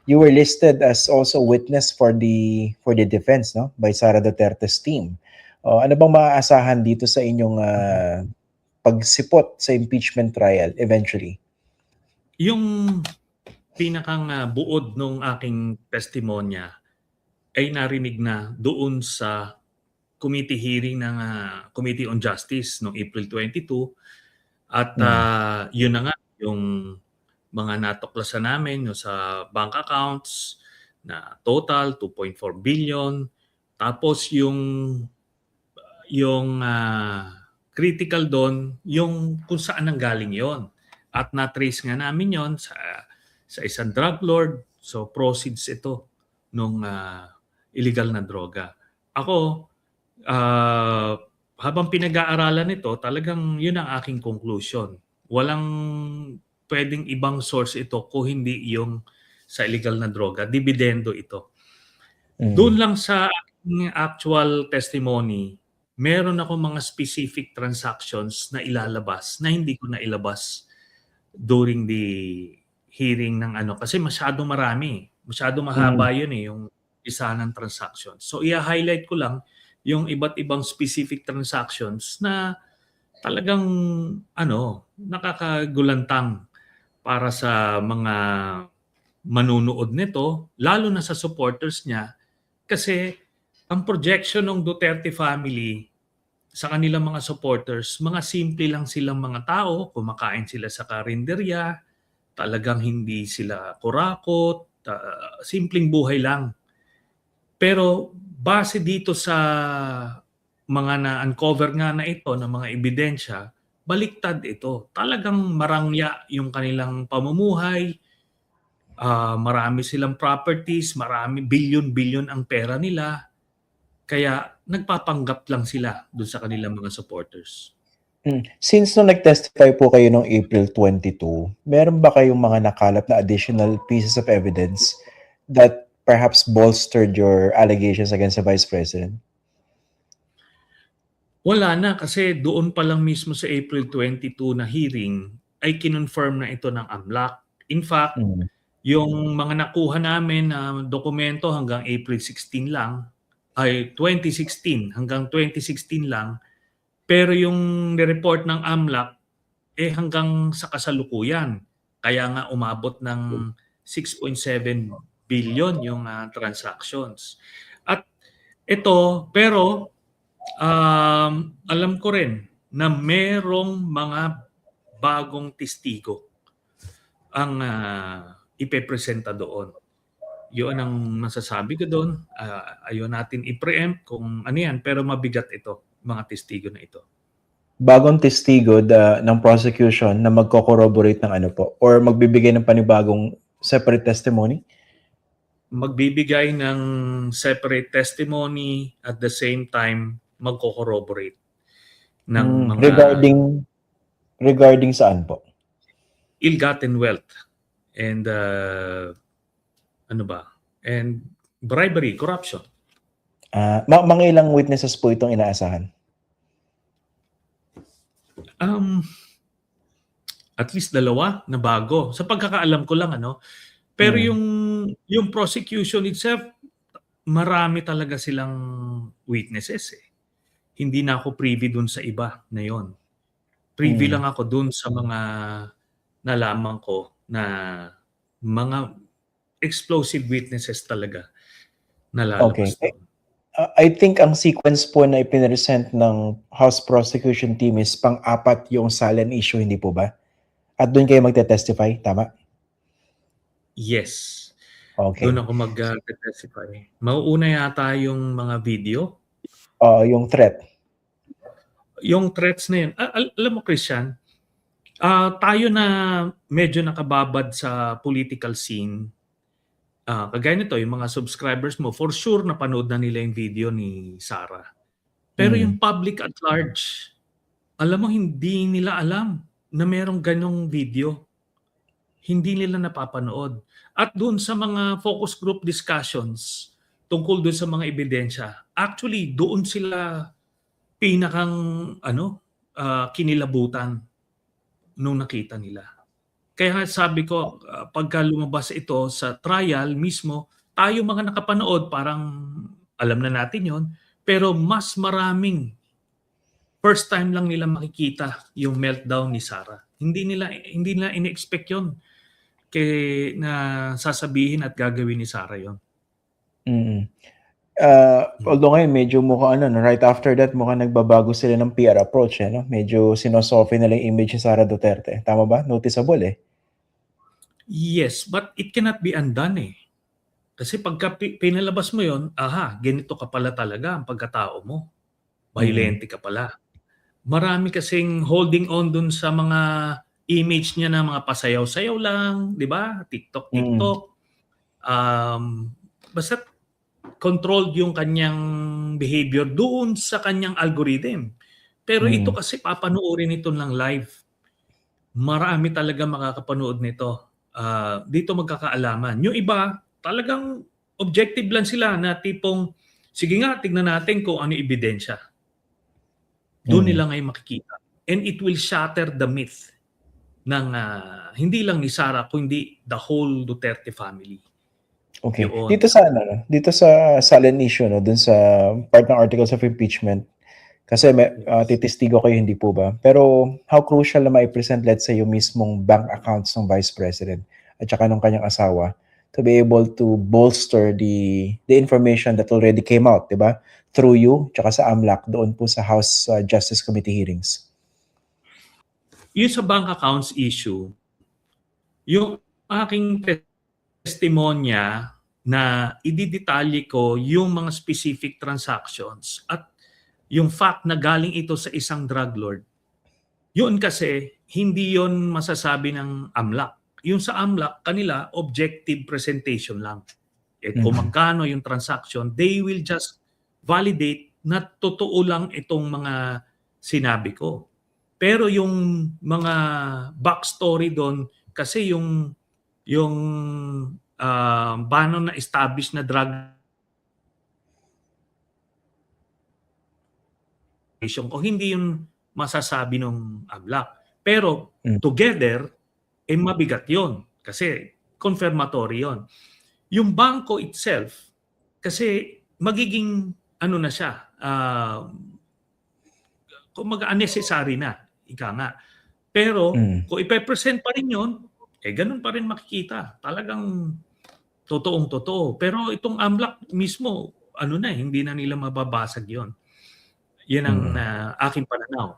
you were listed as also witness for the defense, no, by Sara Duterte's team. Ano bang maaasahan dito sa inyong pagsipot sa impeachment trial eventually? Yung pinakang buod nung aking testimonya ay narinig na doon sa committee hearing ng Committee on Justice noong April 22 at yun na nga yung mga natuklasan namin yung sa bank accounts na total 2.4 billion. Tapos yung critical doon, yung kung saan nanggaling yon. At na-trace nga namin yon sa isang drug lord. So proceeds ito nung illegal na droga. Ako, habang pinag-aaralan ito, talagang yun ang aking conclusion. Walang pwedeng ibang source ito kung hindi yung sa illegal na droga. Dividendo ito. Doon lang sa actual testimony, meron ako mga specific transactions na ilalabas na hindi ko na ilabas during the hearing ng kasi masyado marami. Masyado mahaba yun yung isa ng transactions. So i-highlight ko lang yung iba't ibang specific transactions na talagang nakakagulantang para sa mga manunood nito, lalo na sa supporters niya, kasi ang projection ng Duterte family sa kanilang mga supporters, mga simple lang silang mga tao, kumakain sila sa karinderya, talagang hindi sila kurakot, simpleng buhay lang. Pero base dito sa mga na-uncover nga na ito ng mga ebidensya, baliktad ito. Talagang marangya yung kanilang pamumuhay, marami silang properties, marami billion-billion ang pera nila. Kaya nagpapanggap lang sila doon sa kanilang mga supporters. Since nung nag-testify po kayo noong April 22, meron ba kayong mga nakalap na additional pieces of evidence that perhaps bolstered your allegations against the Vice President? Wala na kasi doon pa lang mismo sa April 22 na hearing ay kinonfirm na ito ng AMLAC. In fact, yung mga nakuha namin na dokumento hanggang April 16 lang, ay 2016 hanggang 2016 lang, pero yung report ng AMLAC hanggang sa kasalukuyan. Kaya nga umabot ng 6.7 billion yung transactions. At ito, pero alam ko rin na merong mga bagong testigo ang ipepresenta doon. Yun ang masasabi ko doon. Ayaw natin i-preempt kung ano yan, pero mabigat ito, mga testigo na ito. Bagong testigo ng prosecution na magko-corroborate ng ano po? Or magbibigay ng panibagong separate testimony? Magbibigay ng separate testimony at the same time magko-corroborate ng mga regarding saan po? Ill-gotten wealth and and bribery, corruption. Mga ilang witnesses po itong inaasahan? At least 2 na bago. Sa pagkakaalam ko lang Pero yung prosecution itself, marami talaga silang witnesses Hindi na ako privy dun sa iba na yon. Privy lang ako dun sa mga nalaman ko na mga explosive witnesses talaga na lalabas doon. I think ang sequence po na ipinresent ng House Prosecution Team is pang-apat yung Salen issue, hindi po ba? At doon kayo magte-testify, tama? Yes. Okay. Doon ako mag-testify. Mauuna yata yung mga video. Yung threat. Yung threats na yun. Alam mo, Christian, tayo na medyo nakababad sa political scene, kagaya nito, yung mga subscribers mo, for sure napanood na nila yung video ni Sara. Pero yung public at large, alam mo, hindi nila alam na merong ganong video. Hindi nila napapanood. At doon sa mga focus group discussions tungkol doon sa mga ebidensya, actually doon sila pinakang kinilabutan nung nakita nila. Kaya sabi ko, pagka lumabas ito sa trial mismo, tayo mga nakapanood parang alam na natin yon, pero mas maraming first time lang nila makikita yung meltdown ni Sarah. Hindi nila ine-expect yon na sasabihin at gagawin ni Sarah yon. Mm. Although ngayon medyo mukhang right after that mukhang nagbabago sila ng PR approach, no? Medyo sinosoften nila yung image ni Sara Duterte. Tama ba? Noticeable eh. Yes, but it cannot be undone eh. Kasi pagka pinalabas mo yon, ganito ka pala talaga ang pagkatao mo. Violente ka pala. Marami kasing holding on dun sa mga image niya na mga pasayaw-sayaw lang, di ba? TikTok. Basta controlled yung kanyang behavior doon sa kanyang algorithm. Pero ito kasi papanoorin ito ng live. Marami talaga makakapanood nito. Dito magkakaalaman. Yung iba, talagang objective lang sila na tipong, sige nga, tignan natin kung ano ebidensya. Doon nila ngayon makikita. And it will shatter the myth ng hindi lang ni Sara, kundi the whole Duterte family. Okay. Yun. Dito sa Salen issue, no, dun sa part ng articles of impeachment, kasi titistigo kayo, hindi po ba? Pero how crucial na mai-present, let's say, yung mismong bank accounts ng Vice President at saka ng kanyang asawa to be able to bolster the information that already came out, di ba? Through you, tsaka sa AMLAC, doon po sa House Justice Committee hearings. Yung sa bank accounts issue, yung aking testimonya na ididetalye ko yung mga specific transactions at yung fact na galing ito sa isang drug lord, yun kasi hindi yun masasabi ng AMLAC. Yung sa AMLAC, kanila objective presentation lang. Kung magkano yung transaction, they will just validate na totoo lang itong mga sinabi ko. Pero yung mga backstory doon, kasi yung banon na established na drug kung hindi yun masasabi ng AMLAC. Pero together, mabigat yun. Kasi confirmatory yun. Yung bangko itself, kasi magiging na siya, kung unnecessary na, ika nga. Pero kung ipe-present pa rin yun, ganun pa rin makikita. Talagang totoong-totoo. Pero itong AMLAC mismo, hindi na nila mababasag yun. Yan ang aking pananaw.